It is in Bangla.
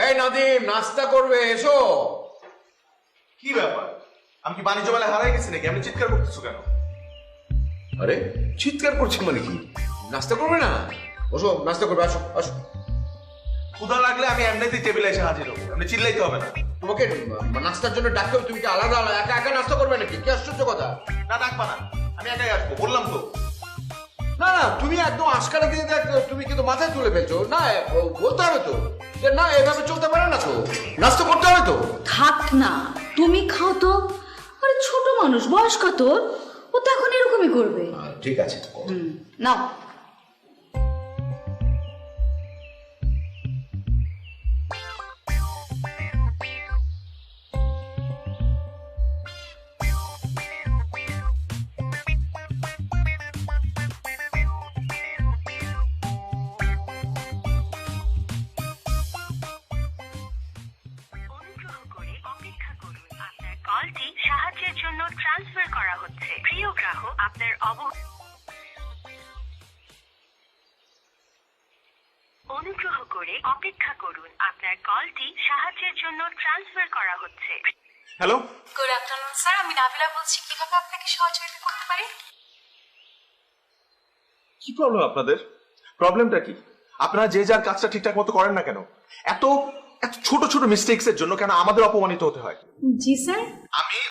এই নাদিম, নাস্তা করবে, এসো। কি ব্যাপার, আমি কি বাণিজ্য মেলায় হারাই গেছি নাকি? আমি চিৎকার করতেছো কেন? আরে চিৎকার করছে মানে কি? নাস্তা করবে না? বসো, নাস্তা করবে, আসো আসো। ক্ষুধা লাগলে আমি এমনিতেই টেবিলে এসে হাজির হবো, এমনি চিল্লাইতে হবে না। তোমাকে নাস্তার জন্য ডাকতে, তুমি কি আলাদা আলাদা একা একা নাস্তা করবে নাকি? কি আশ্চর্য কথা। না, ডাকবা না, আমি একাই আসবো, বললাম তো। না না, তুমি একদম আশকারা দিয়ে দেখ, তুমি কিন্তু মাথায় তুলে ফেলছো। না, বলতে হবে তো যে না, এভাবে চলতে পারে না তো, নাস্তা করতে হবে তো। থাক না, তুমি খাও তো। আরে ছোট মানুষ, বয়স কত? ও তো এখন এরকমই করবে। ঠিক আছে। নাও। অনুগ্রহ করে অপেক্ষা করুন, আপনার কলটি সাহায্যের জন্য ট্রান্সফার করা হচ্ছে। প্রিয় গ্রাহক, আপনার অনুগ্রহ করে অপেক্ষা করুন, আপনার কলটি সাহায্যের জন্য ট্রান্সফার করা হচ্ছে। হ্যালো, গুড আফটারনুন স্যার, আমি নাবিলা বলছি। কিভাবে আপনাকে সহযোগিতা করতে পারি? কি প্রবলেম আপনাদের? প্রবলেমটা কি? আপনারা যে যার কাজটা ঠিকঠাক মতো করেন না কেন? এত এত ছোট ছোট মিস্টেকস এর জন্য কেন আমাদের অপমানিত হতে হয়? জি স্যার। আমি